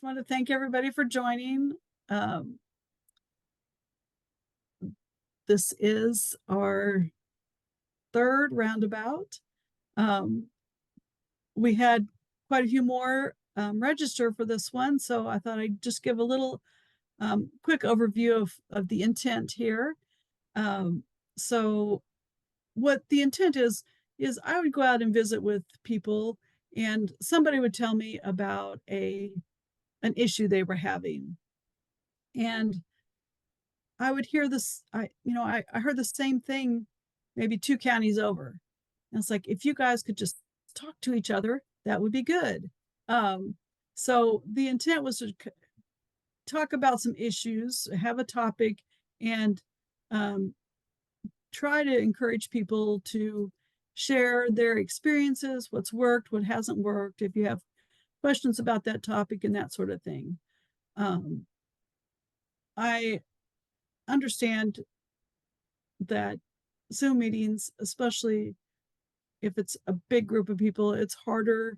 want to thank everybody for joining. Um, this is our third roundabout. We had quite a few more register for this one, so I thought I'd just give a little quick overview of the intent here. So what the intent is I would go out and visit with people, and somebody would tell me about an issue they were having, and I would hear this. I heard the same thing maybe two counties over. And it's like, if you guys could just talk to each other, that would be good. Um, so the intent was to talk about some issues, have a topic, and um, try to encourage people to share their experiences, what's worked, what hasn't worked, if you have questions about that topic and that sort of thing. I understand that Zoom meetings, especially if it's a big group of people, it's harder,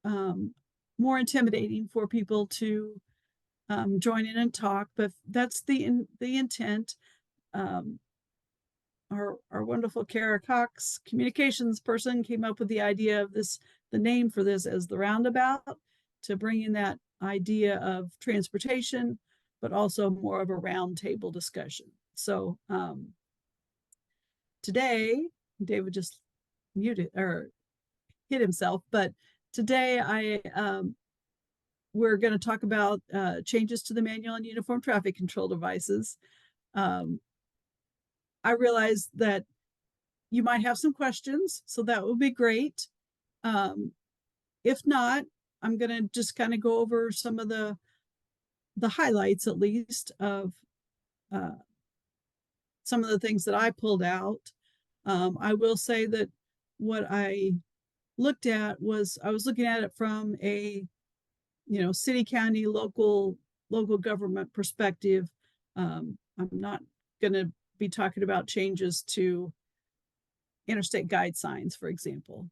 more intimidating for people to join in and talk. But that's the intent. Um, our wonderful Kara Cox, communications person, came up with the idea of this, the name for this as the Roundabout, to bring in that idea of transportation, but also more of a roundtable discussion. So today, David just muted or hit himself, but today we're going to talk about changes to the manual and uniform traffic control devices. I realize that you might have some questions, so that would be great. If not, I'm going to just kind of go over some of the highlights, at least, of some of the things that I pulled out. I will say that what I looked at was, I was looking at it from a city, county, local government perspective. I'm not going to be talking about changes to interstate guide signs, for example.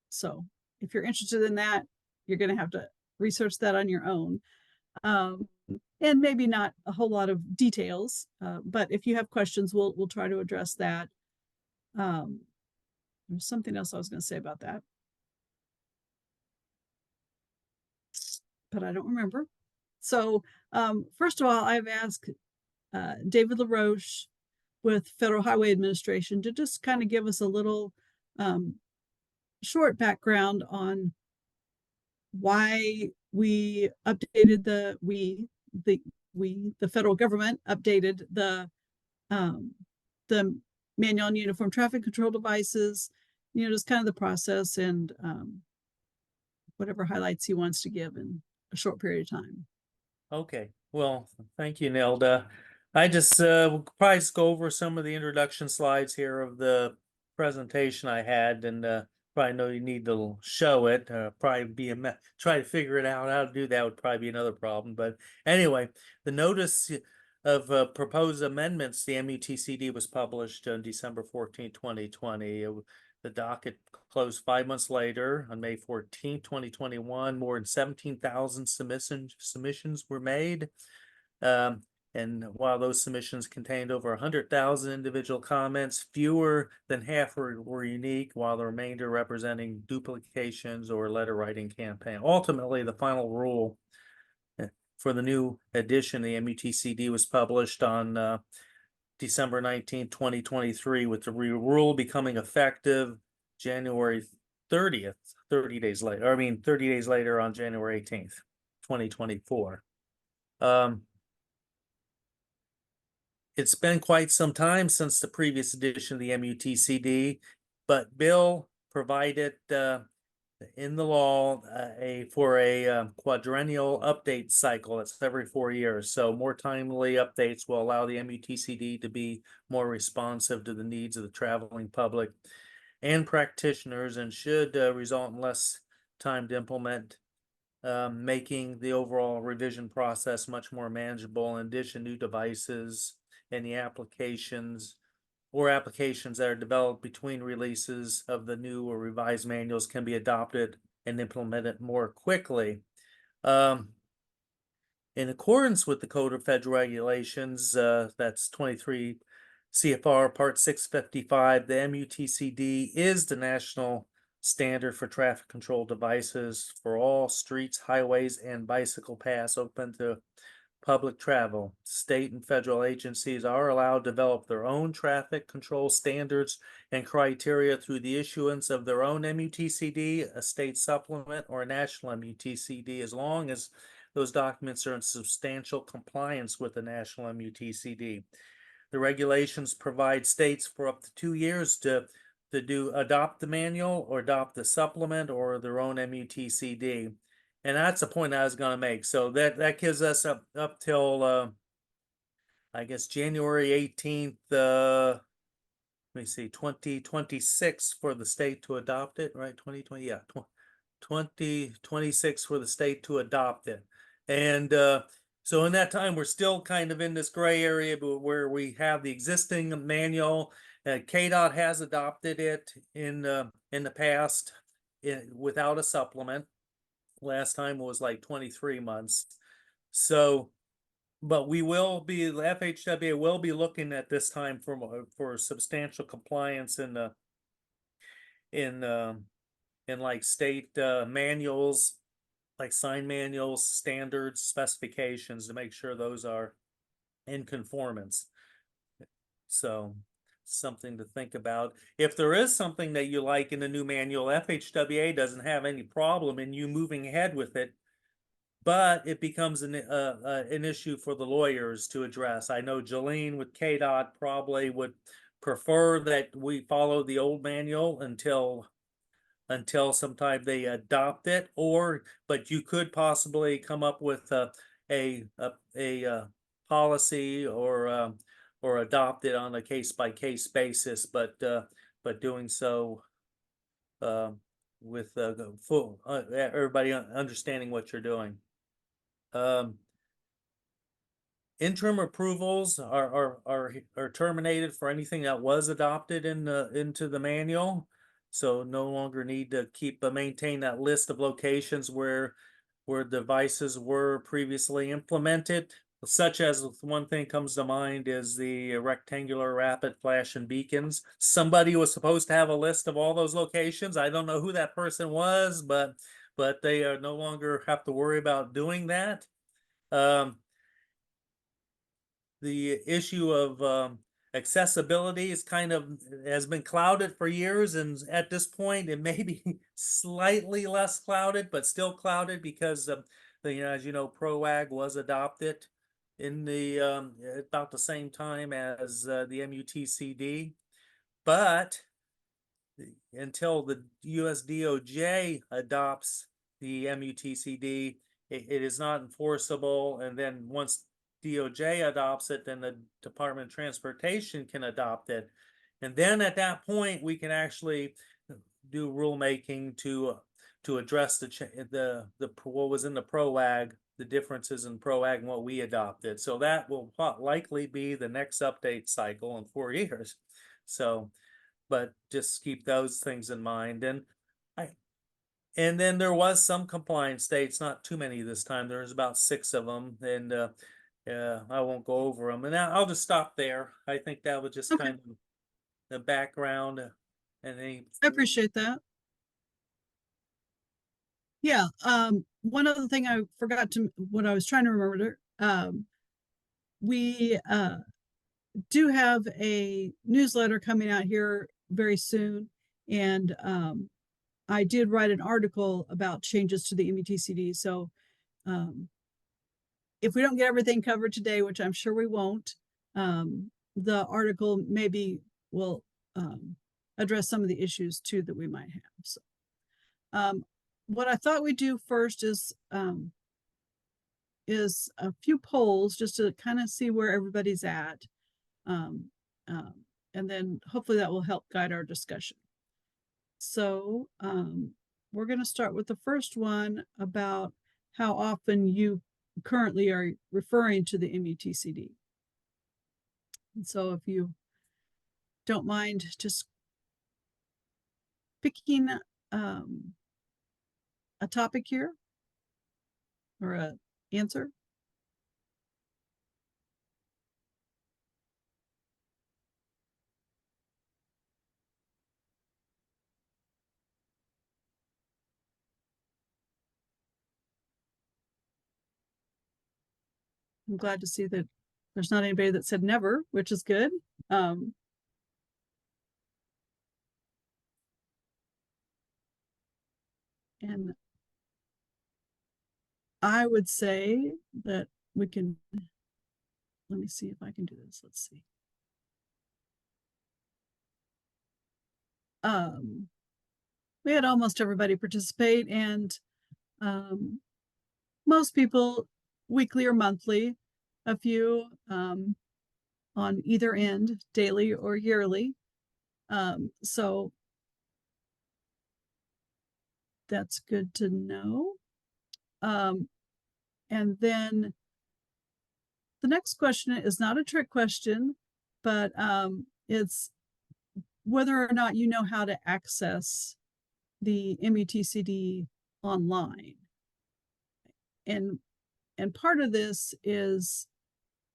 So if you're interested in that, you're going to have to research that on your own. And maybe not a whole lot of details, but if you have questions, we'll try to address that. There's something else I was going to say about that, but I don't remember. So first of all, I've asked David LaRoche with Federal Highway Administration to just kind of give us a little short background on why we updated the federal government updated the manual and uniform traffic control devices, just kind of the process, and whatever highlights he wants to give in a short period of time. Okay, well, thank you, Nelda. I just will probably just go over some of the introduction slides here of the presentation I had, and probably know you need to show it. Probably be try to figure it out how to do that would probably be another problem. But anyway, the notice of proposed amendments, the MUTCD, was published on December 14, 2020. The docket closed 5 months later on May 14, 2021. More than 17,000 submissions were made. And while those submissions contained over 100,000 individual comments, fewer than half were unique, while the remainder representing duplications or letter writing campaign. Ultimately, the final rule for the new edition, the MUTCD, was published on December 19, 2023, with the rule becoming effective January 30th, 30 days later on January 18th, 2024. It's been quite some time since the previous edition of the MUTCD, but Bill provided in the law for a quadrennial update cycle. That's every 4 years. So more timely updates will allow the MUTCD to be more responsive to the needs of the traveling public and practitioners, and should result in less time to implement, making the overall revision process much more manageable. In addition, new devices and the applications that are developed between releases of the new or revised manuals can be adopted and implement it more quickly. In accordance with the Code of Federal Regulations, that's 23 CFR Part 655, the MUTCD is the national standard for traffic control devices for all streets, highways, and bicycle paths open to public travel. State and federal agencies are allowed to develop their own traffic control standards and criteria through the issuance of their own MUTCD, a state supplement, or a national MUTCD, as long as those documents are in substantial compliance with the national MUTCD. The regulations provide states for up to 2 years to adopt the manual or adopt the supplement or their own MUTCD. And that's the point I was going to make. So that gives us up till I guess January 18th, let me see, 2026 for the state to adopt it, right? 2020, yeah, 2026 for the state to adopt it. And so in that time, we're still kind of in this gray area where we have the existing manual. KDOT has adopted it in the past without a supplement. Last time was like 23 months. So, but we will be, the FHWA will be looking at this time for substantial compliance in like state manuals, like sign manuals, standards, specifications, to make sure those are in conformance. So something to think about. If there is something that you like in the new manual, FHWA doesn't have any problem in you moving ahead with it, but it becomes an issue for the lawyers to address. I know Jolene with KDOT probably would prefer that we follow the old manual until sometime they adopt it, but you could possibly come up with a policy or adopt it on a case by case basis, but doing so with full everybody understanding what you're doing. Interim approvals are terminated for anything that was adopted into the manual. So no longer need to maintain that list of locations where devices were previously implemented, such as one thing comes to mind is the rectangular rapid flashing beacons. Somebody was supposed to have a list of all those locations. I don't know who that person was, but they are no longer have to worry about doing that. The issue of accessibility is has been clouded for years, and at this point it may be slightly less clouded, but still clouded because as you know, PROAG was adopted in the about the same time as the MUTCD, but until the US DOJ adopts the MUTCD, it is not enforceable. And then once DOJ adopts it, then the Department of Transportation can adopt it. And then at that point, we can actually do rulemaking to address the what was in the PROAG, the differences in PROAG and what we adopted. So that will likely be the next update cycle in 4 years. So, but just keep those things in mind. And then there was some compliance states, not too many this time. There's about 6 of them, and I won't go over them. And I'll just stop there. I think that was just Okay. kind of the background. And I appreciate that. Yeah. One other thing I forgot what I was trying to remember, we do have a newsletter coming out here very soon. And I did write an article about changes to the MUTCD. So if we don't get everything covered today, which I'm sure we won't, the article maybe will address some of the issues too that we might have. So what I thought we'd do first is a few polls just to kind of see where everybody's at. And then hopefully that will help guide our discussion. So we're going to start with the first one about how often you currently are referring to the MUTCD. And so if you don't mind just picking a topic here or a answer? I'm glad to see that there's not anybody that said never, which is good. And I would say that we can, let me see if I can do this. Let's see. We had almost everybody participate, and most people weekly or monthly, a few on either end, daily or yearly. So that's good to know. And then the next question is not a trick question, but it's whether or not you know how to access the MUTCD online. And part of this is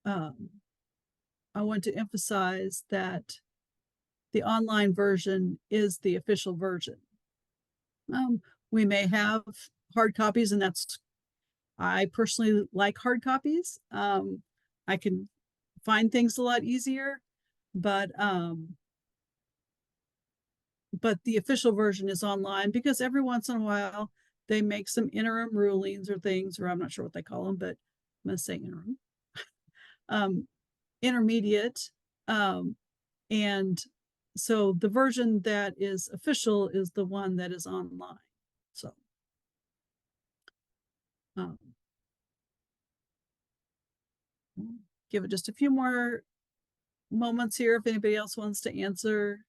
I want to emphasize that the online version is the official version. We may have hard copies, and I personally like hard copies. I can find things a lot easier, but the official version is online because every once in a while they make some interim rulings or things, or I'm not sure what they call them, but I'm going to say interim, intermediate. And so the version that is official is the one that is online. So give it just a few more moments here if anybody else wants to answer.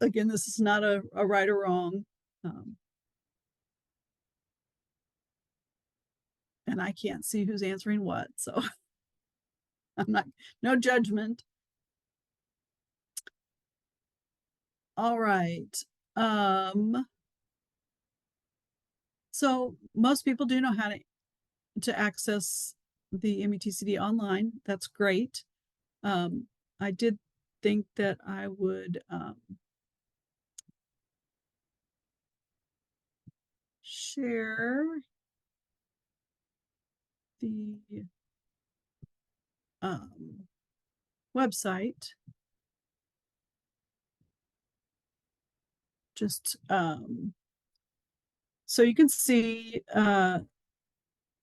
Again, this is not a right or wrong. And I can't see who's answering what, so I'm not, no judgment. All right. So most people do know how to access the MUTCD online. That's great. I did think that I would share the website. Just so you can see,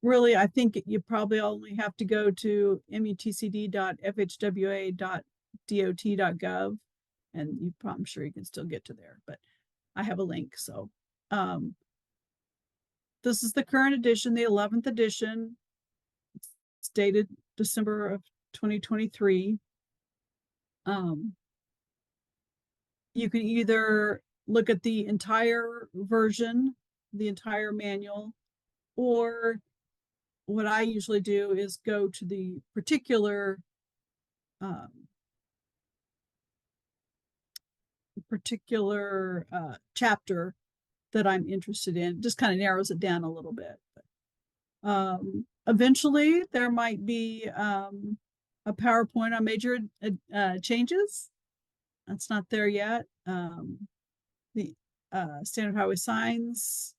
really, I think you probably only have to go to mutcd.fhwa.dot.gov, and I'm sure you can still get to there, but I have a link. So this is the current edition, the 11th edition. It's dated December of 2023. You can either look at the entire version, the entire manual, or what I usually do is go to the particular chapter that I'm interested in. Just kind of narrows it down a little bit. Eventually, there might be a PowerPoint on major changes. That's not there yet. The standard highway signs,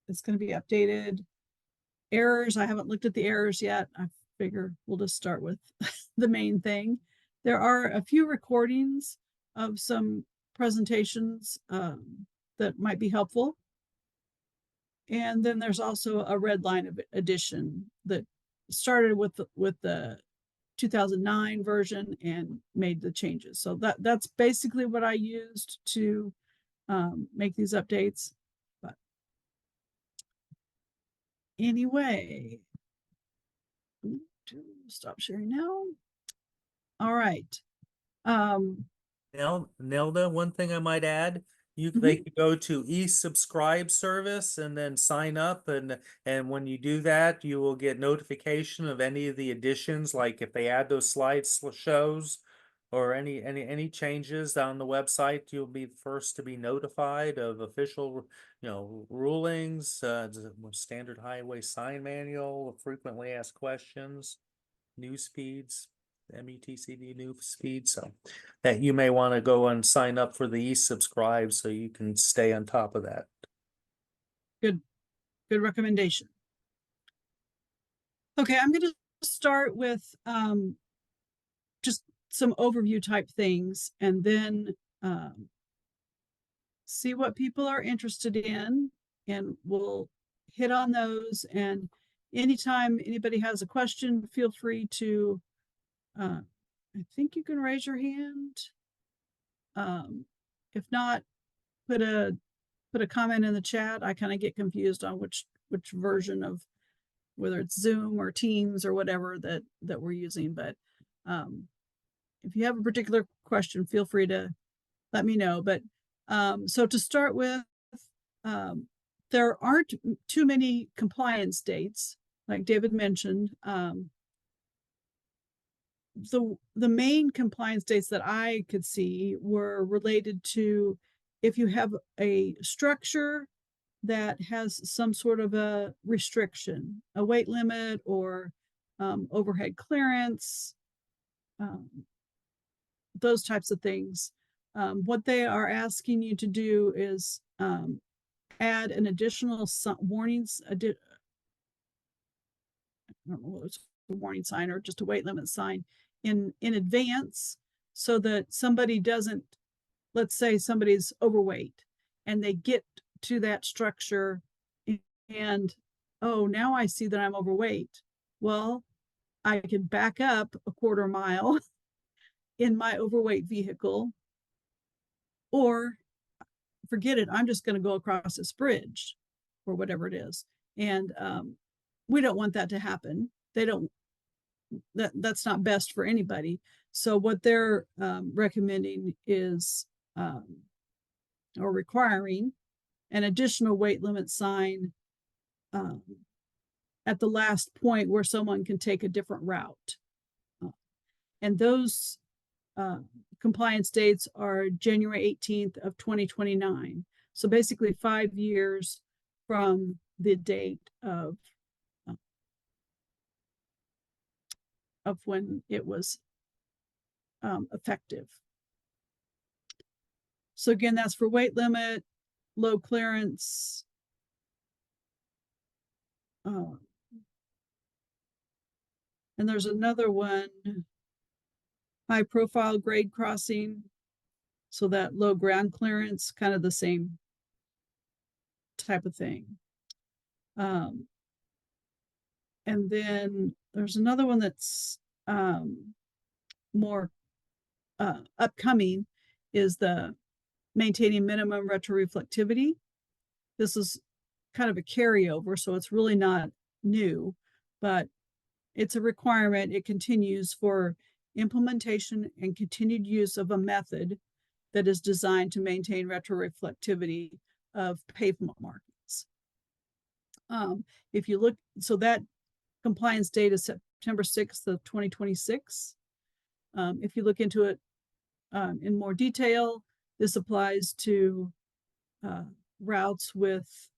it's going to be updated. Errors, I haven't looked at the errors yet. I figure we'll just start with the main thing. There are a few recordings of some presentations that might be helpful. And then there's also a red line edition that started with the 2009 version and made the changes. So that's basically what I used to make these updates. But anyway, stop sharing now. All right. Nelda, one thing I might add, they could go to e-subscribe service and then sign up, and when you do that, you will get notification of any of the additions, like if they add those slide shows or any changes on the website, you'll be the first to be notified of official, rulings, standard highway sign manual, frequently asked questions, news feeds, MUTCD news feed. So that you may want to go and sign up for the e-subscribe so you can stay on top of that. Good recommendation. Okay, I'm going to start with just some overview type things, and then see what people are interested in, and we'll hit on those. And anytime anybody has a question, feel free to, I think you can raise your hand. If not, put a comment in the chat. I kind of get confused on which version of, whether it's Zoom or Teams or whatever that we're using. But if you have a particular question, feel free to let me know. But so to start with, there aren't too many compliance dates, like David mentioned. The main compliance dates that I could see were related to if you have a structure that has some sort of a restriction, a weight limit, or overhead clearance, those types of things. What they are asking you to do is add an additional warnings. I don't know what it's a warning sign or just a weight limit sign in advance, so that somebody doesn't, let's say somebody's overweight and they get to that structure and, oh, now I see that I'm overweight. Well, I can back up a quarter mile in my overweight vehicle, or forget it, I'm just going to go across this bridge or whatever it is. And we don't want that to happen. That's not best for anybody. So what they're recommending is, or requiring, an additional weight limit sign at the last point where someone can take a different route. And those compliance dates are January 18th of 2029. So basically 5 years from the date of when it was effective. So again, that's for weight limit, low clearance, and there's another one, high profile grade crossing. So that low ground clearance, kind of the same type of thing. And then there's another one that's more upcoming, is the maintaining minimum retroreflectivity. This is kind of a carryover, so it's really not new, but it's a requirement. It continues for implementation and continued use of a method that is designed to maintain retroreflectivity of pavement markings. If you look, so that compliance date is September 6th of 2026. If you look into it in more detail, this applies to routes with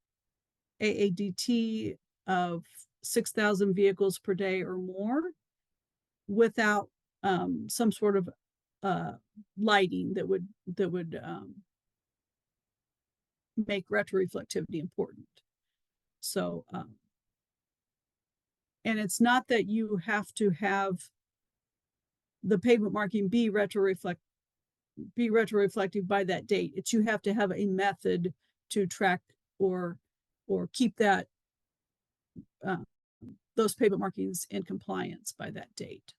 AADT of 6,000 vehicles per day or more, without some sort of lighting that would make retroreflectivity important. So, and it's not that you have to have the pavement marking be retroreflective by that date. It's you have to have a method to track or keep that those pavement markings in compliance by that date.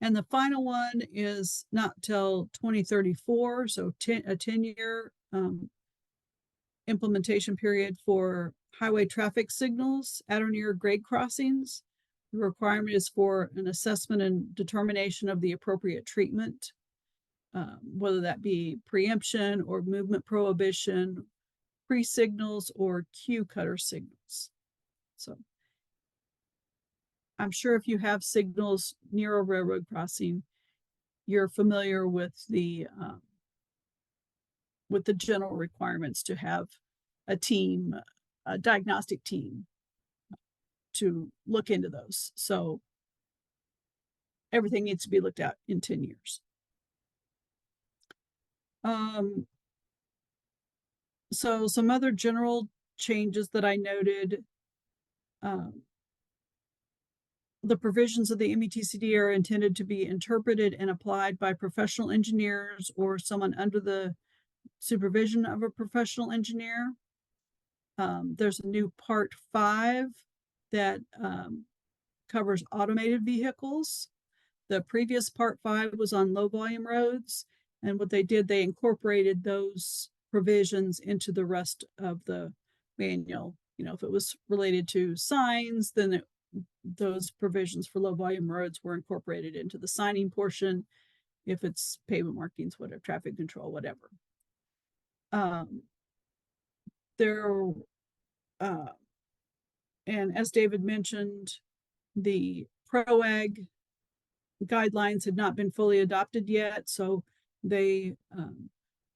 And the final one is not till 2034, so a 10-year implementation period for highway traffic signals at or near grade crossings. The requirement is for an assessment and determination of the appropriate treatment, whether that be preemption or movement prohibition, pre-signals, or cue cutter signals. So I'm sure if you have signals near a railroad crossing, you're familiar with the general requirements to have a team, a diagnostic team to look into those. So everything needs to be looked at in 10 years. So some other general changes that I noted, the provisions of the MUTCD are intended to be interpreted and applied by professional engineers or someone under the supervision of a professional engineer. There's a new part 5 that covers automated vehicles. The previous part 5 was on low volume roads, and what they did, they incorporated those provisions into the rest of the manual. You know, if it was related to signs, then those provisions for low volume roads were incorporated into the signing portion. If it's pavement markings, whatever, traffic control, whatever. And as David mentioned, the PROAG guidelines had not been fully adopted yet, so they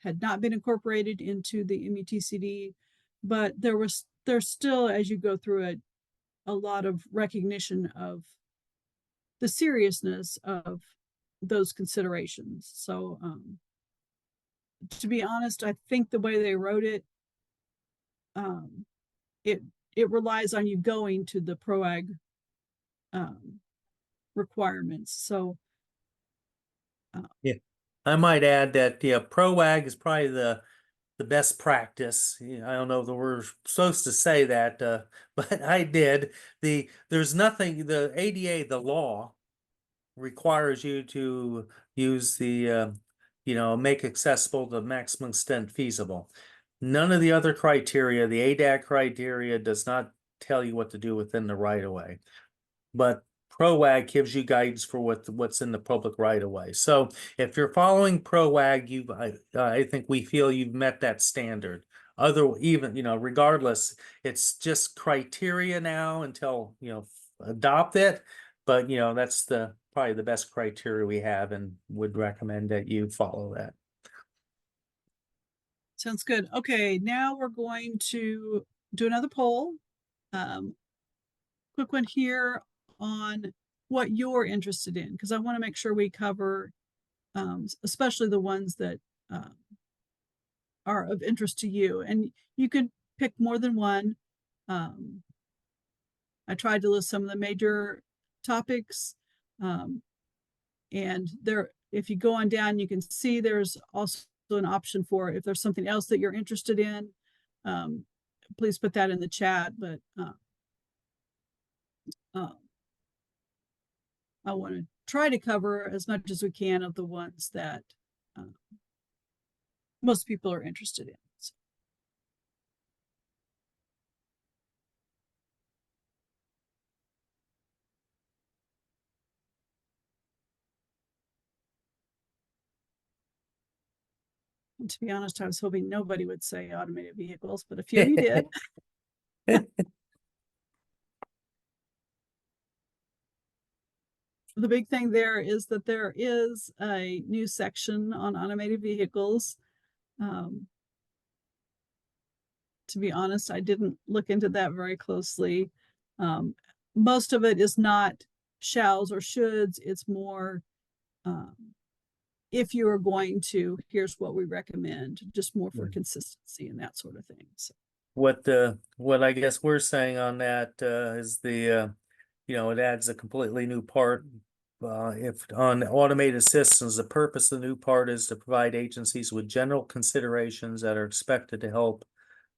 had not been incorporated into the MUTCD, but there's still, as you go through it, a lot of recognition of the seriousness of those considerations. So to be honest, I think the way they wrote it, it relies on you going to the PROAG requirements. So yeah, I might add that PROAG is probably the best practice. I don't know that we're supposed to say that, but I did. There's nothing, the ADA, the law requires you to use the make accessible the maximum extent feasible. None of the other criteria, the ADAC criteria, does not tell you what to do within the right of way, but PROAG gives you guidance for what's in the public right of way. So if you're following PROAG, I think we feel you've met that standard. Regardless, it's just criteria now until adopt it. But that's probably the best criteria we have, and would recommend that you follow that. sounds good. Okay, now we're going to do another poll. Quick one here on what you're interested in, because I want to make sure we cover especially the ones that are of interest to you. And you could pick more than one. I tried to list some of the major topics. And there, if you go on down, you can see there's also an option for if there's something else that you're interested in, please put that in the chat. But I want to try to cover as much as we can of the ones that most people are interested in. So. And to be honest, I was hoping nobody would say automated vehicles, but a few of you did. The big thing there is that there is a new section on automated vehicles. To be honest, I didn't look into that very closely. Most of it is not shalls or shoulds. It's more if you are going to, here's what we recommend, just more for consistency and that sort of thing. So. What I guess we're saying on that is it adds a completely new part. If on automated systems, the purpose of the new part is to provide agencies with general considerations that are expected to help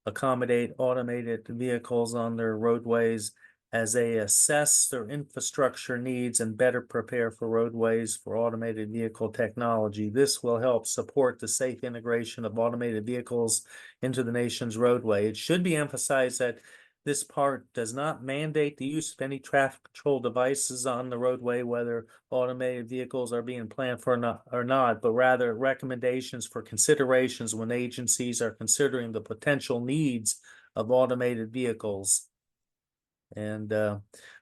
accommodate automated vehicles on their roadways as they assess their infrastructure needs and better prepare for roadways for automated vehicle technology. This will help support the safe integration of automated vehicles into the nation's roadway. It should be emphasized that this part does not mandate the use of any traffic control devices on the roadway, whether automated vehicles are being planned for or not, but rather recommendations for considerations when agencies are considering the potential needs of automated vehicles. And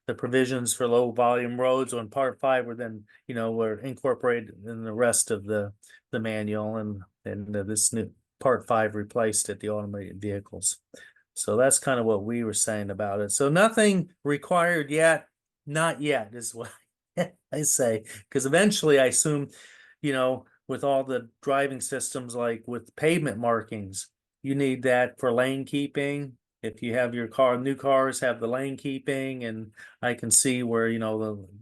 the provisions for low volume roads on part 5 were then, were incorporated in the rest of the manual, and this new part 5 replaced it, the automated vehicles. So that's kind of what we were saying about it. So nothing required yet, not yet is what I say, because eventually I assume, with all the driving systems, like with pavement markings, you need that for lane keeping. If you have your new cars have the lane keeping, and I can see where,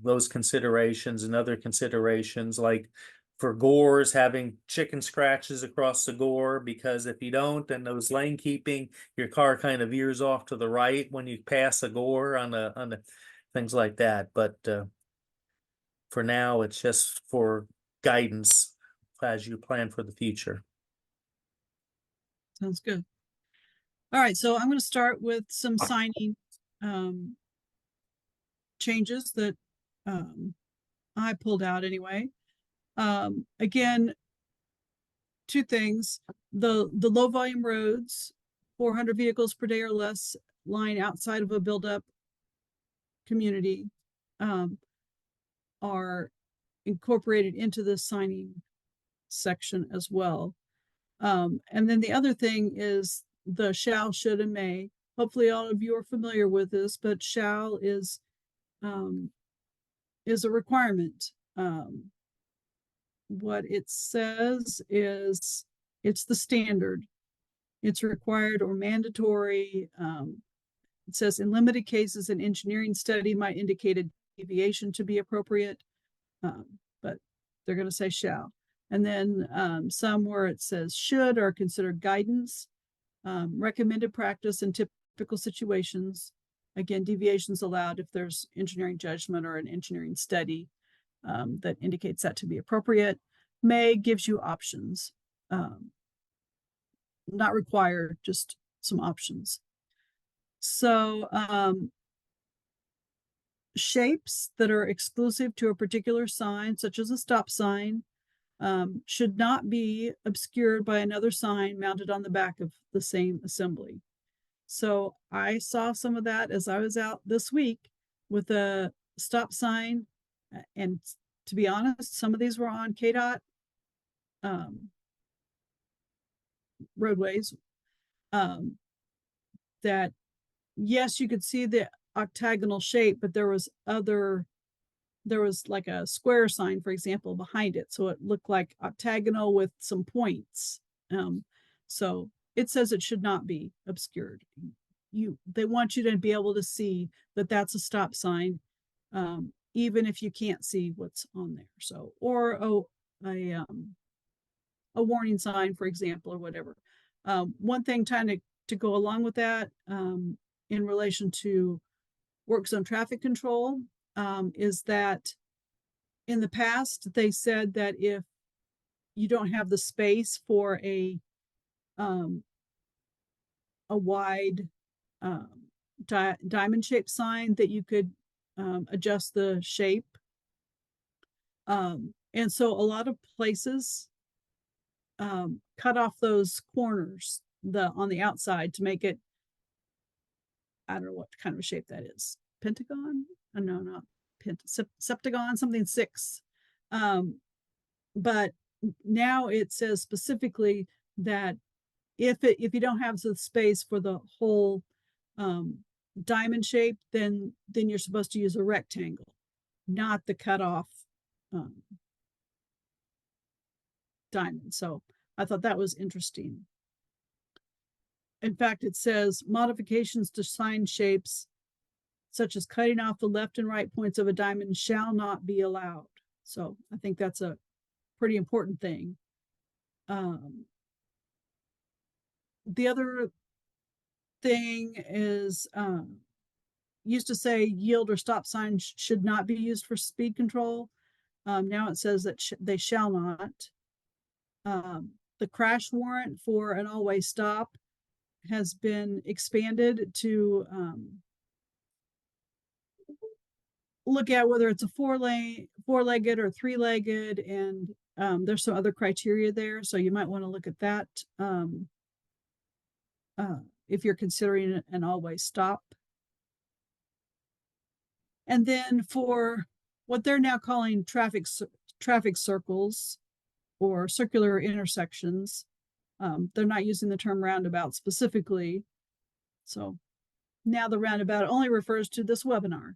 those considerations and other considerations, like for gores, having chicken scratches across the gore, because if you don't, then those lane keeping, your car kind of veers off to the right when you pass a gore on the things like that. But for now, it's just for guidance as you plan for the future. Sounds good. All right, so I'm going to start with some signing changes that I pulled out anyway. Again, two things. The low volume roads, 400 vehicles per day or less, line outside of a buildup community, are incorporated into the signing section as well. And then the other thing is the shall, should, and may. Hopefully all of you are familiar with this, but shall is a requirement. What it says is it's the standard. It's required or mandatory. It says in limited cases, an engineering study might indicate a deviation to be appropriate, but they're going to say shall. And then some where it says should are considered guidance, recommended practice in typical situations. Again, deviations allowed if there's engineering judgment or an engineering study that indicates that to be appropriate. May gives you options, not required, just some options. So shapes that are exclusive to a particular sign, such as a stop sign, should not be obscured by another sign mounted on the back of the same assembly. So I saw some of that as I was out this week with a stop sign. And to be honest, some of these were on KDOT roadways. That, yes, you could see the octagonal shape, but there was like a square sign, for example, behind it. So it looked like octagonal with some points. So it says it should not be obscured. They want you to be able to see that that's a stop sign, even if you can't see what's on there. So, or a warning sign, for example, or whatever. One thing to go along with that, in relation to work zone traffic control, is that in the past they said that if you don't have the space for a wide diamond shaped sign, that you could adjust the shape, and so a lot of places cut off those corners on the outside to make it, I don't know what kind of a shape that is, pentagon, no, not septagon, something 6. But now it says specifically that if you don't have the space for the whole diamond shape, then you're supposed to use a rectangle, not the cutoff diamond. So I thought that was interesting. In fact, it says modifications to sign shapes, such as cutting off the left and right points of a diamond, shall not be allowed. So I think that's a pretty important thing. The other thing is, used to say yield or stop signs should not be used for speed control. Now it says that they shall not. The crash warrant for an all-way stop has been expanded to look at whether it's a four-legged or three-legged, and there's some other criteria there, so you might want to look at that if you're considering an all-way stop. And then for what they're now calling traffic circles or circular intersections, they're not using the term roundabout specifically. So now the roundabout only refers to this webinar.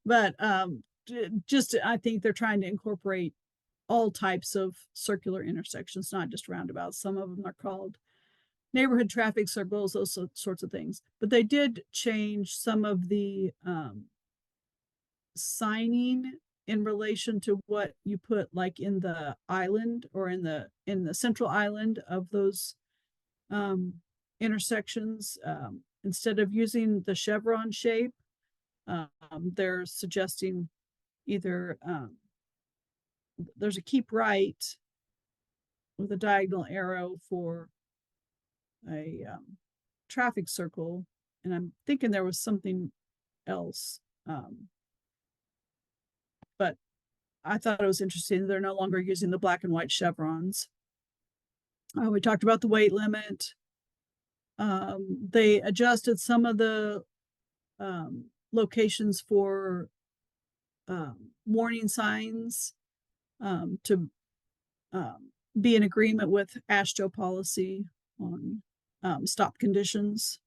But just I think they're trying to incorporate all types of circular intersections, not just roundabouts. Some of them are called neighborhood traffic circles, those sorts of things. But they did change some of the signing in relation to what you put like in the island or in the central island of those intersections. Instead of using the chevron shape, they're suggesting either there's a keep right with a diagonal arrow for a traffic circle, and I'm thinking there was something else, but I thought it was interesting. They're no longer using the black and white chevrons. We talked about the weight limit. They adjusted some of the locations for warning signs to be in agreement with AASHTO policy on stop conditions.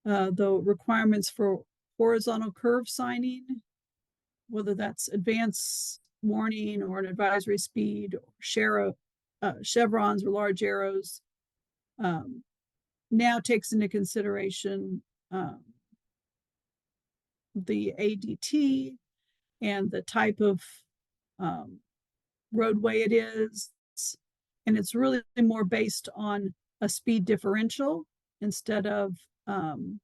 The requirements for horizontal curve signing, whether that's advance warning or an advisory speed, or chevrons or large arrows, now takes into consideration the ADT and the type of roadway it is. And it's really more based on a speed differential instead of an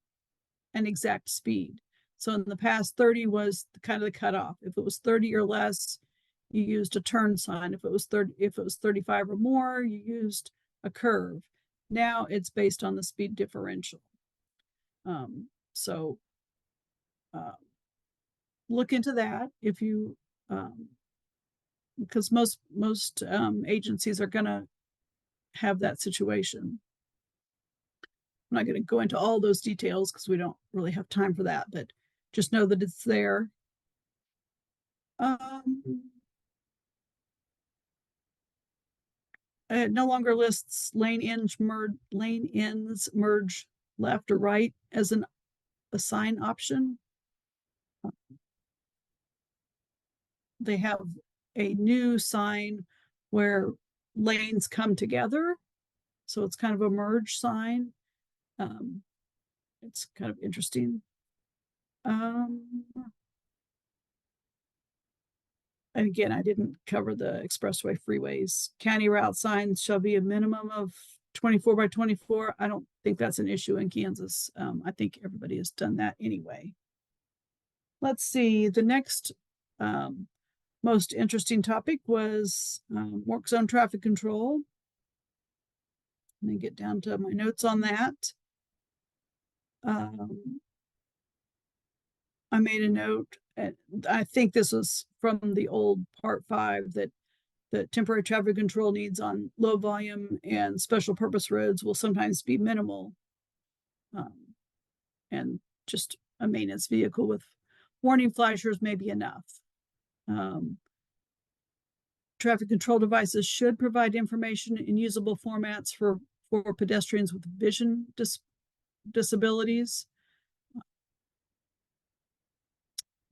exact speed. So in the past, 30 was kind of the cutoff. If it was 30 or less, you used a turn sign. If it was 35 or more, you used a curve. Now it's based on the speed differential. So look into that if you, because most agencies are going to have that situation. I'm not going to go into all those details because we don't really have time for that, but just know that it's there. It no longer lists lane ends merge left or right as a sign option. They have a new sign where lanes come together. So it's kind of a merge sign. It's kind of interesting. And again, I didn't cover the expressway freeways. County route signs shall be a minimum of 24 by 24. I don't think that's an issue in Kansas. I think everybody has done that anyway. Let's see. The next most interesting topic was work zone traffic control. Let me get down to my notes on that. I made a note, and I think this was from the old part 5, that the temporary traffic control needs on low volume and special purpose roads will sometimes be minimal. And just a maintenance vehicle with warning flashers may be enough. Traffic control devices should provide information in usable formats for pedestrians with vision disabilities.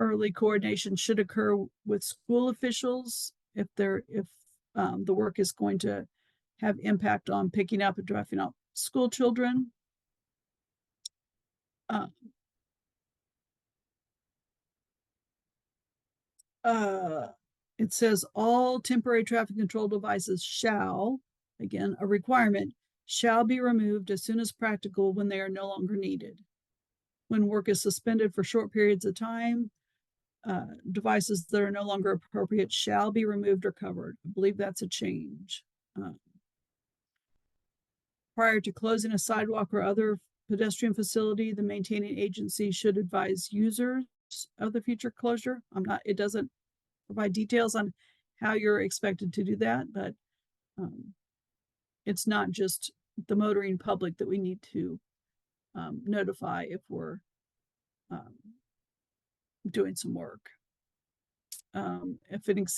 Early coordination should occur with school officials if the work is going to have impact on picking up and dropping off school children. It says all temporary traffic control devices shall, again, a requirement, shall be removed as soon as practical when they are no longer needed. When work is suspended for short periods of time, devices that are no longer appropriate shall be removed or covered. I believe that's a change. Prior to closing a sidewalk or other pedestrian facility, the maintaining agency should advise users of the future closure. It doesn't provide details on how you're expected to do that, but it's not just the motoring public that we need to notify if we're doing some work. If it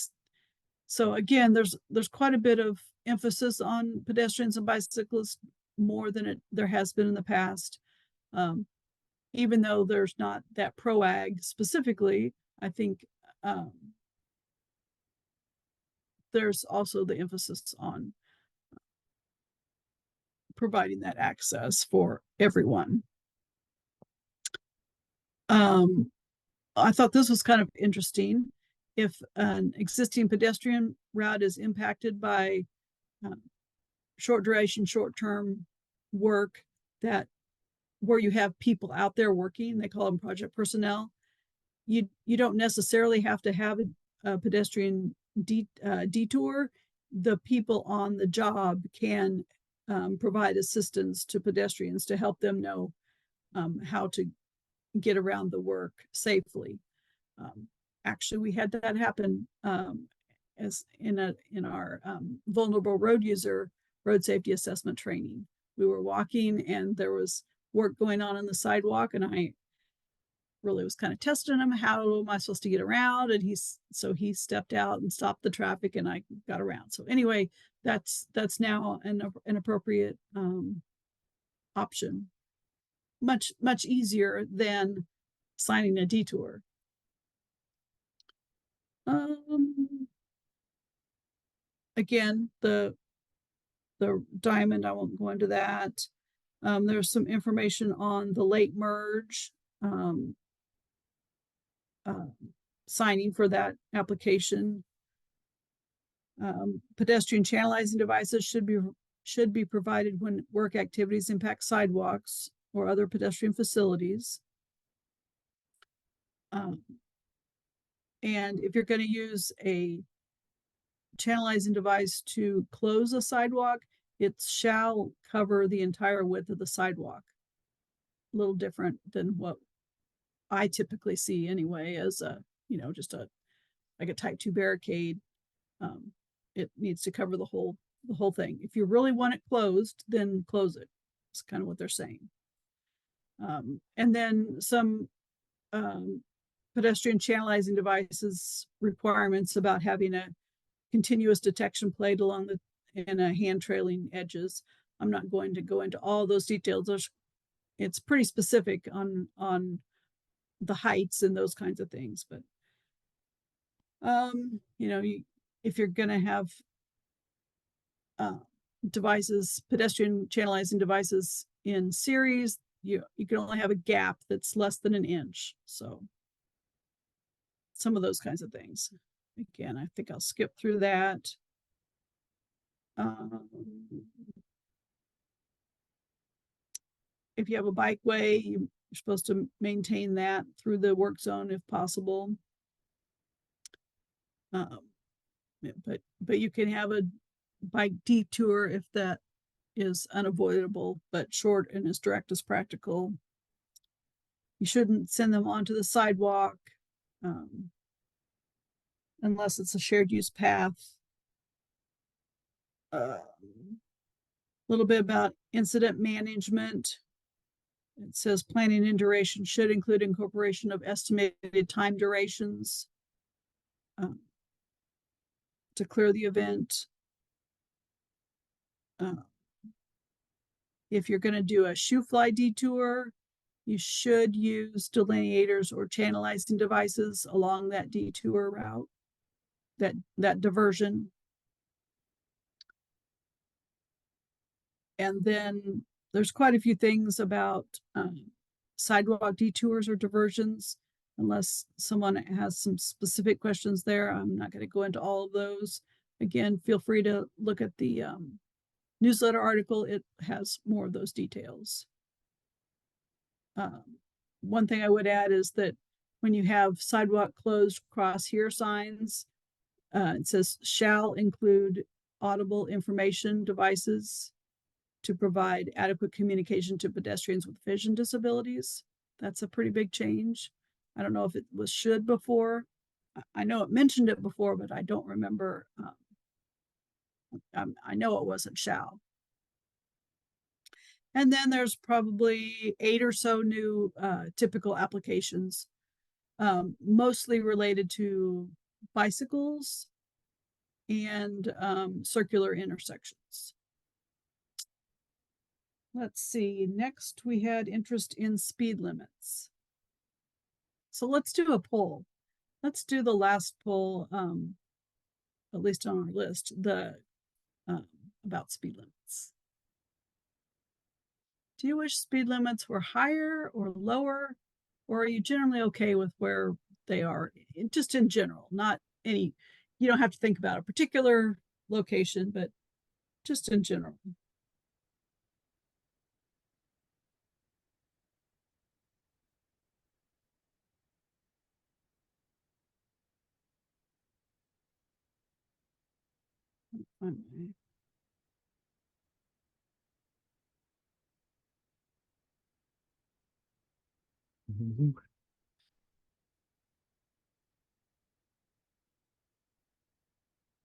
so again, there's quite a bit of emphasis on pedestrians and bicyclists more than there has been in the past. Even though there's not that pro-ag specifically, I think there's also the emphasis on providing that access for everyone. I thought this was kind of interesting. If an existing pedestrian route is impacted by short duration, short term work that where you have people out there working, they call them project personnel. You don't necessarily have to have a pedestrian detour. The people on the job can provide assistance to pedestrians to help them know how to get around the work safely. Actually, we had that happen as in our vulnerable road user road safety assessment training. We were walking and there was work going on the sidewalk, and I really was kind of testing him. How am I supposed to get around? And he stepped out and stopped the traffic, and I got around. So anyway, that's now an appropriate option. Much easier than signing a detour. Again, the diamond, I won't go into that. There's some information on the late merge signing for that application. Pedestrian channelizing devices should be provided when work activities impact sidewalks or other pedestrian facilities. And if you're going to use a channelizing device to close a sidewalk, it shall cover the entire width of the sidewalk. A little different than what I typically see anyway, as just like a type 2 barricade. It needs to cover the whole thing. If you really want it closed, then close it. That's kind of what they're saying. And then some pedestrian channelizing devices requirements about having a continuous detection plate along and a hand trailing edges. I'm not going to go into all those details. It's pretty specific on the heights and those kinds of things, but if you're going to have devices, pedestrian channelizing devices in series, you can only have a gap that's less than an inch. So some of those kinds of things. Again, I think I'll skip through that. If you have a bikeway, you're supposed to maintain that through the work zone if possible. But you can have a bike detour if that is unavoidable, but short and as direct as practical. You shouldn't send them onto the sidewalk unless it's a shared use path. A little bit about incident management. It says planning and duration should include incorporation of estimated time durations to clear the event. If you're going to do a shoe fly detour, you should use delineators or channelizing devices along that detour route, that diversion. And then there's quite a few things about sidewalk detours or diversions. Unless someone has some specific questions there, I'm not going to go into all of those. Again, feel free to look at the newsletter article. It has more of those details. One thing I would add is that when you have sidewalk closed, cross here signs, it says shall include audible information devices to provide adequate communication to pedestrians with vision disabilities. That's a pretty big change. I don't know if it was should before. I know it mentioned it before, but I don't remember. I know it wasn't shall. And then there's probably 8 or so new typical applications, mostly related to bicycles and circular intersections. Let's see, next we had interest in speed limits. So let's do a poll. Let's do the last poll, at least on our list, the about speed limits. Do you wish speed limits were higher or lower, or are you generally okay with where they are, just in general, not any, you don't have to think about a particular location, but just in general?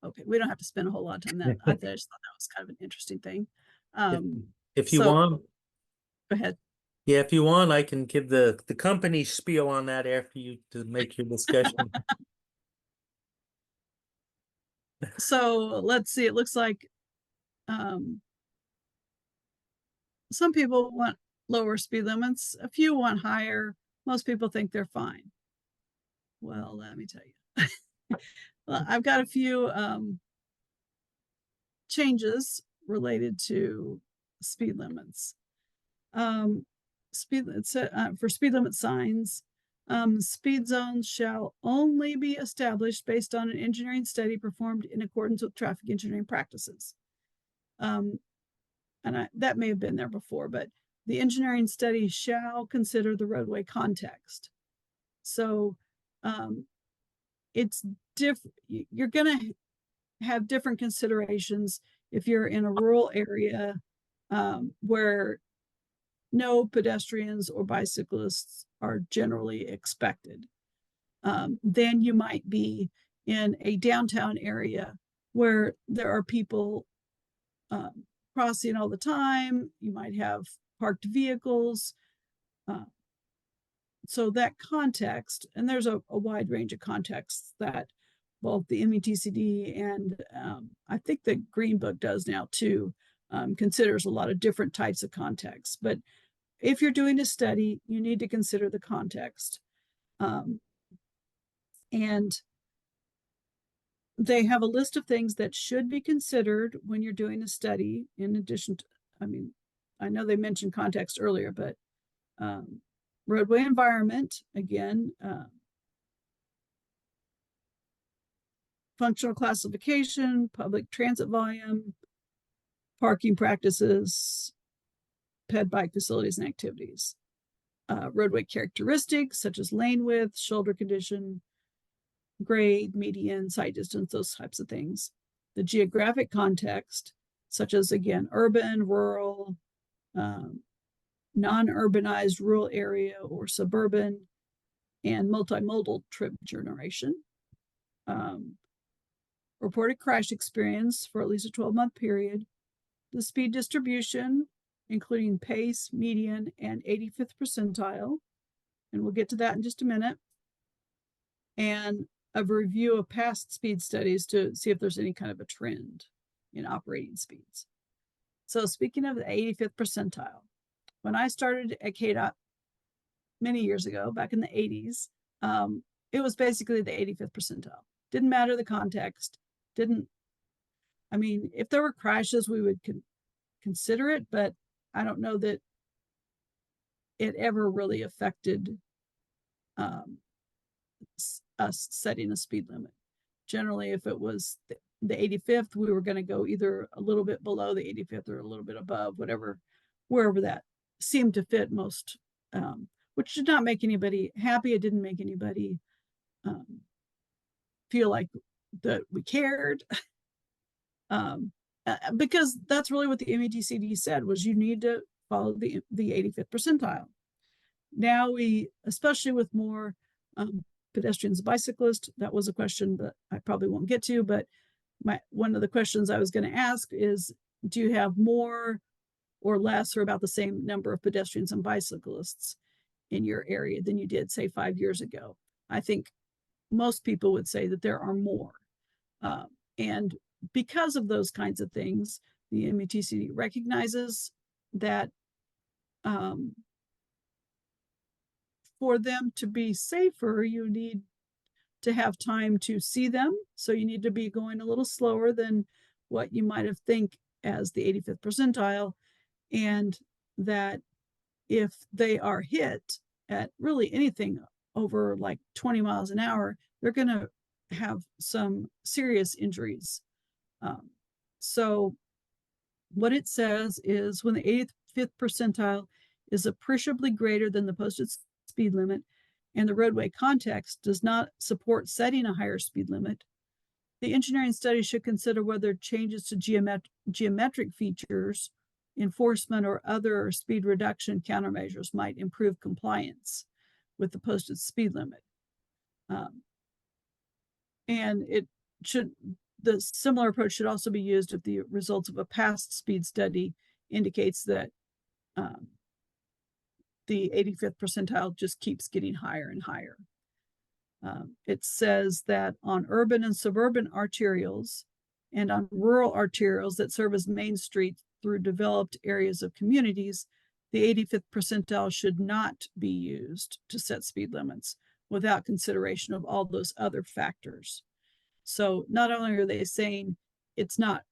Okay, we don't have to spend a whole lot of time on that. I just thought that was kind of an interesting thing. If you So want, go ahead. yeah, if you want, I can give the company spiel on that after you to make your discussion. So let's see, it looks like some people want lower speed limits, a few want higher, most people think they're fine. Well, let me tell you. Well, I've got a few changes related to speed limits. For speed limit signs, speed zones shall only be established based on an engineering study performed in accordance with traffic engineering practices. That may have been there before, but the engineering study shall consider the roadway context. So it's different. You're going to have different considerations if you're in a rural area where no pedestrians or bicyclists are generally expected. Then you might be in a downtown area where there are people crossing all the time. You might have parked vehicles. So that context, and there's a wide range of contexts that both the MUTCD and I think the Green Book does now too, considers a lot of different types of contexts. But if you're doing a study, you need to consider the context. And they have a list of things that should be considered when you're doing a study, in addition to, I know they mentioned context earlier, but roadway environment, again, functional classification, public transit volume, parking practices, ped bike facilities and activities, roadway characteristics such as lane width, shoulder condition, grade, median, sight distance, those types of things. The geographic context, such as, again, urban, rural, non-urbanized rural area or suburban, and multimodal trip generation. Reported crash experience for at least a 12-month period. The speed distribution, including pace, median, and 85th percentile. And we'll get to that in just a minute. And a review of past speed studies to see if there's any kind of a trend in operating speeds. So speaking of the 85th percentile, when I started at KDOT many years ago, back in the 80s, it was basically the 85th percentile. Didn't matter the context. If there were crashes, we would consider it, but I don't know that it ever really affected us setting a speed limit. Generally, if it was the 85th, we were going to go either a little bit below the 85th or a little bit above, wherever that seemed to fit most, which did not make anybody happy. It didn't make anybody feel like that we cared. Because that's really what the MUTCD said, was you need to follow the 85th percentile. Now especially with more pedestrians and bicyclists, that was a question that I probably won't get to, but one of the questions I was going to ask is, do you have more or less or about the same number of pedestrians and bicyclists in your area than you did, say, 5 years ago. I think most people would say that there are more. And because of those kinds of things, the MUTCD recognizes that for them to be safer, you need to have time to see them. So you need to be going a little slower than what you might have think as the 85th percentile. And that if they are hit at really anything over like 20 miles an hour, they're going to have some serious injuries. So what it says is when the 85th percentile is appreciably greater than the posted speed limit and the roadway context does not support setting a higher speed limit, the engineering study should consider whether changes to geometric features, enforcement, or other speed reduction countermeasures might improve compliance with the posted speed limit. And the similar approach should also be used if the results of a past speed study indicates that the 85th percentile just keeps getting higher and higher. It says that on urban and suburban arterials and on rural arterials that serve as main streets through developed areas of communities, the 85th percentile should not be used to set speed limits without consideration of all those other factors. So not only are they saying it's not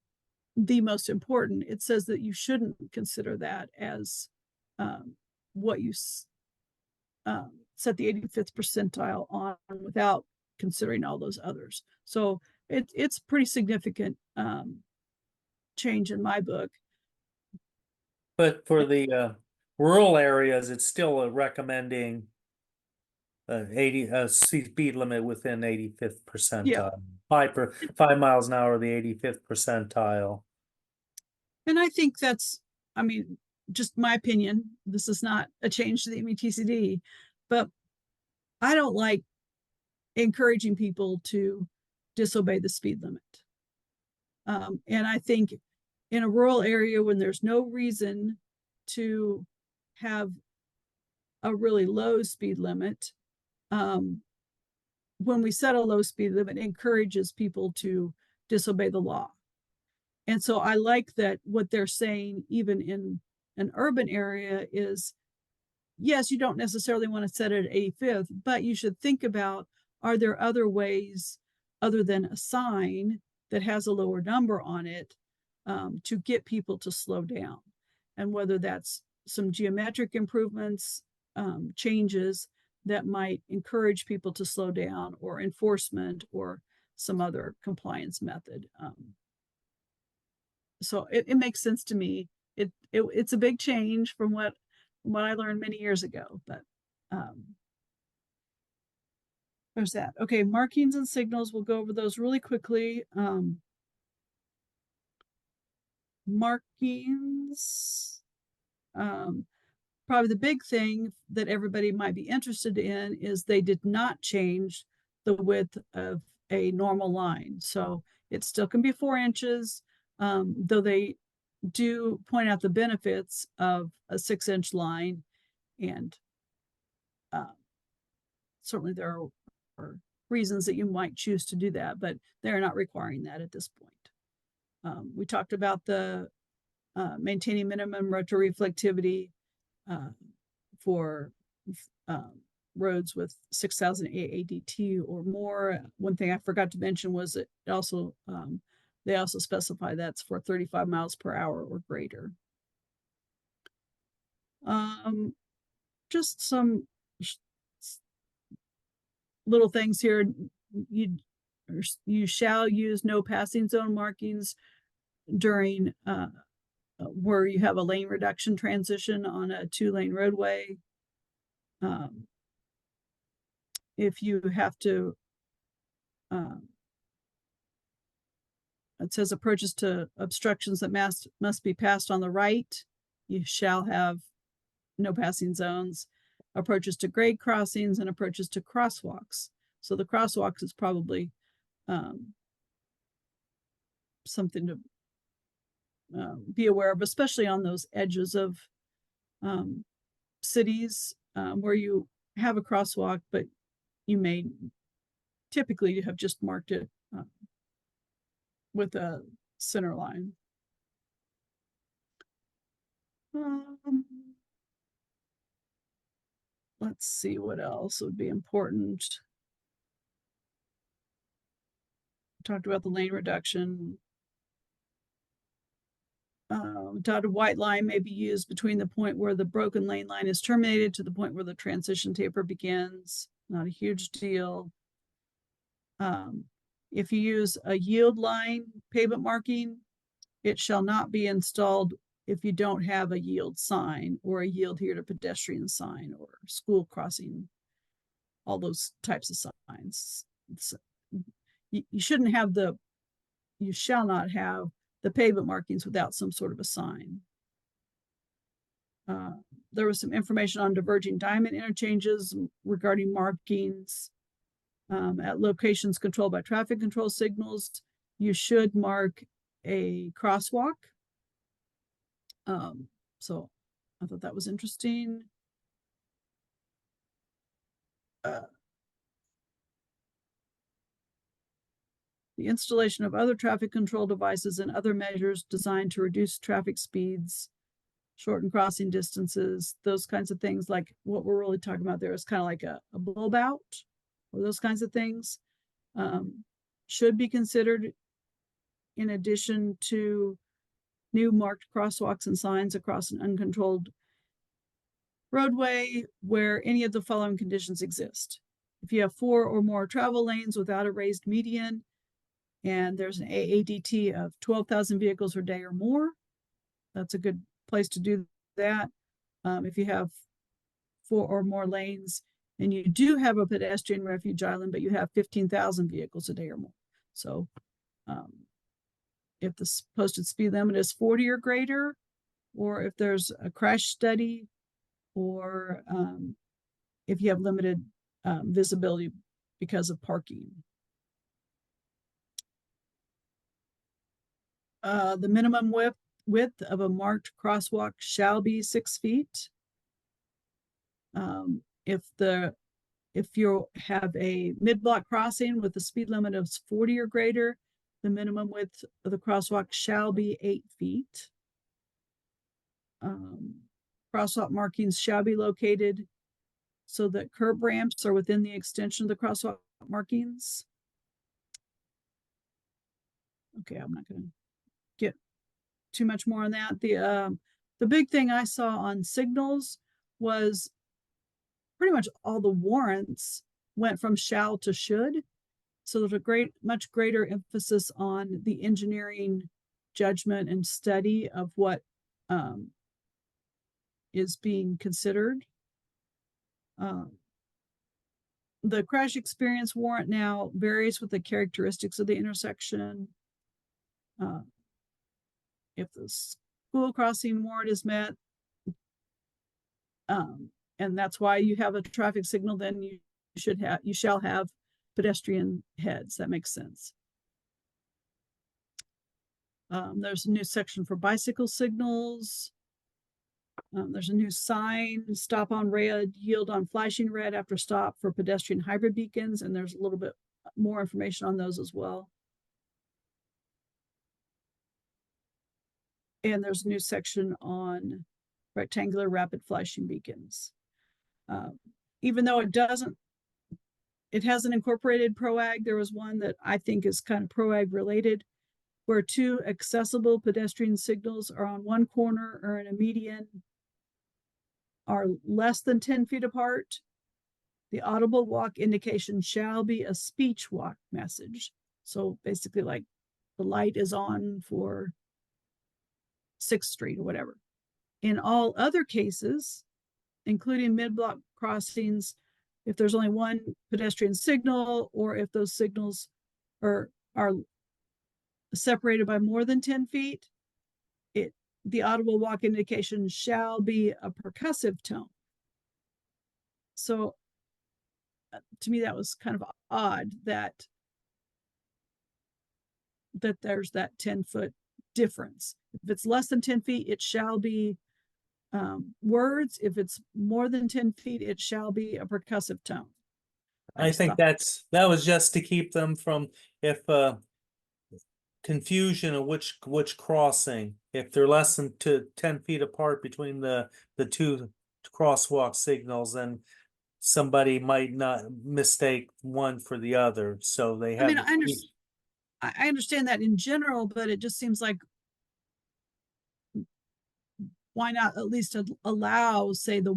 the most important, it says that you shouldn't consider that as what you set the 85th percentile on without considering all those others. So it's pretty significant change in my book. But for the rural areas, it's still recommending 80 speed limit within 85th percentile. Yeah. 5 miles an hour, the 85th percentile. And I think that's, I mean, just my opinion. This is not a change to the MUTCD, but I don't like encouraging people to disobey the speed limit. And I think in a rural area when there's no reason to have a really low speed limit, when we set a low speed limit, it encourages people to disobey the law. And so I like that what they're saying, even in an urban area, is yes, you don't necessarily want to set it at 85th, but you should think about, are there other ways other than a sign that has a lower number on it to get people to slow down? And whether that's some geometric improvements, changes that might encourage people to slow down, or enforcement, or some other compliance method. So it makes sense to me. It's a big change from what I learned many years ago, but there's that. Okay, markings and signals, we'll go over those really quickly. Markings, probably the big thing that everybody might be interested in is they did not change the width of a normal line. So it still can be 4 inches, though they do point out the benefits of a 6-inch line. And certainly there are reasons that you might choose to do that, but they're not requiring that at this point. We talked about the maintaining minimum rotoreflectivity for roads with 6,000 AADT or more. One thing I forgot to mention was it also they also specify that's for 35 miles per hour or greater. Just some little things here. You shall use no passing zone markings during where you have a lane reduction transition on a 2-lane roadway. If you have to, it says approaches to obstructions that must be passed on the right, you shall have no passing zones. Approaches to grade crossings and approaches to crosswalks. So the crosswalks is probably something to be aware of, especially on those edges of cities where you have a crosswalk, but you may typically have just marked it with a center line. Let's see what else would be important. Talked about the lane reduction. Dotted white line may be used between the point where the broken lane line is terminated to the point where the transition taper begins. Not a huge deal. If you use a yield line pavement marking, it shall not be installed if you don't have a yield sign or a yield here to pedestrian sign or school crossing, all those types of signs. You shouldn't have you shall not have the pavement markings without some sort of a sign. There was some information on diverging diamond interchanges regarding markings at locations controlled by traffic control signals. You should mark a crosswalk. So I thought that was interesting. The installation of other traffic control devices and other measures designed to reduce traffic speeds, shorten crossing distances, those kinds of things, like what we're really talking about there is kind of like a blowout or those kinds of things, should be considered in addition to new marked crosswalks and signs across an uncontrolled roadway where any of the following conditions exist. If you have 4 or more travel lanes without a raised median, and there's an AADT of 12,000 vehicles per day or more, that's a good place to do that. If you have 4 or more lanes and you do have a pedestrian refuge island, but you have 15,000 vehicles a day or more. So if the posted speed limit is 40 or greater, or if there's a crash study, or if you have limited visibility because of parking. The minimum width of a marked crosswalk shall be 6 feet. If you have a mid-block crossing with a speed limit of 40 or greater, the minimum width of the crosswalk shall be 8 feet. Crosswalk markings shall be located so that curb ramps are within the extension of the crosswalk markings. Okay, I'm not going to get too much more on that. The big thing I saw on signals was pretty much all the warrants went from shall to should. So there's a much greater emphasis on the engineering judgment and study of what is being considered. The crash experience warrant now varies with the characteristics of the intersection. If the school crossing warrant is met, and that's why you have a traffic signal, then you shall have pedestrian heads. That makes sense. There's a new section for bicycle signals. There's a new sign, stop on red, yield on flashing red after stop for pedestrian hybrid beacons, and there's a little bit more information on those as well. And there's a new section on rectangular rapid flashing beacons. Even though it hasn't incorporated PROAG, there was one that I think is kind of PROAG related, where 2 accessible pedestrian signals are on one corner or in a median are less than 10 feet apart. The audible walk indication shall be a speech walk message. So basically, like the light is on for 6th Street or whatever. In all other cases, including mid-block crossings, if there's only one pedestrian signal, or if those signals are separated by more than 10 feet, the audible walk indication shall be a percussive tone. So to me, that was kind of odd that there's that 10-foot difference. If it's less than 10 feet, it shall be words. If it's more than 10 feet, it shall be a percussive tone. I just think thought, that was just to keep them from if confusion of which crossing. If they're less than 10 feet apart between the two crosswalk signals, then somebody might not mistake one for the other. So they I have mean, the I understand that in general, but it just seems like, why not at least allow, say, the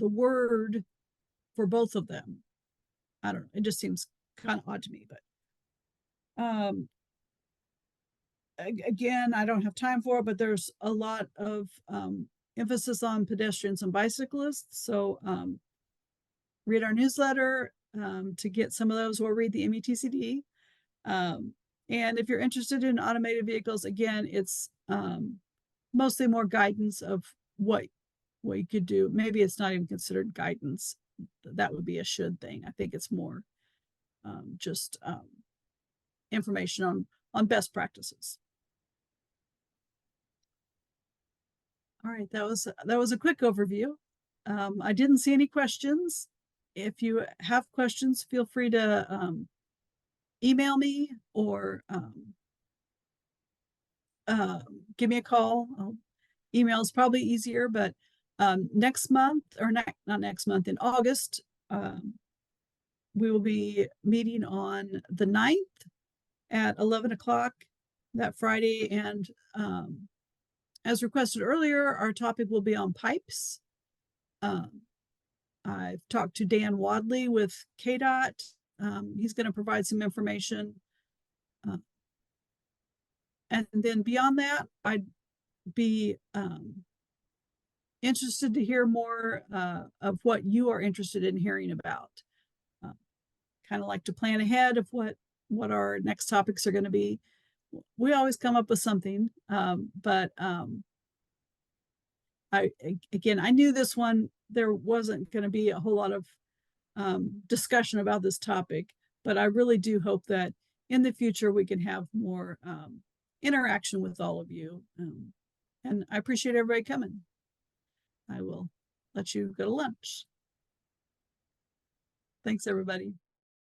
word for both of them? I don't know. It just seems kind of odd to me, but again, I don't have time for it, but there's a lot of emphasis on pedestrians and bicyclists. So read our newsletter to get some of those, or read the MUTCD. And if you're interested in automated vehicles, again, it's mostly more guidance of what you could do. Maybe it's not even considered guidance. That would be a should thing. I think it's more just information on best practices. All right, that was a quick overview. I didn't see any questions. If you have questions, feel free to email me or give me a call. Email is probably easier, but next month, or not next month, in August, we will be meeting on the 9th at 11 o'clock that Friday. And as requested earlier, our topic will be on pipes. I've talked to Dan Wadley with KDOT. He's going to provide some information. And then beyond that, I'd be interested to hear more of what you are interested in hearing about. Kind of like to plan ahead of what our next topics are going to be. We always come up with something, but I knew this one, there wasn't going to be a whole lot of discussion about this topic, but I really do hope that in the future we can have more interaction with all of you. And I appreciate everybody coming. I will let you go to lunch. Thanks, everybody.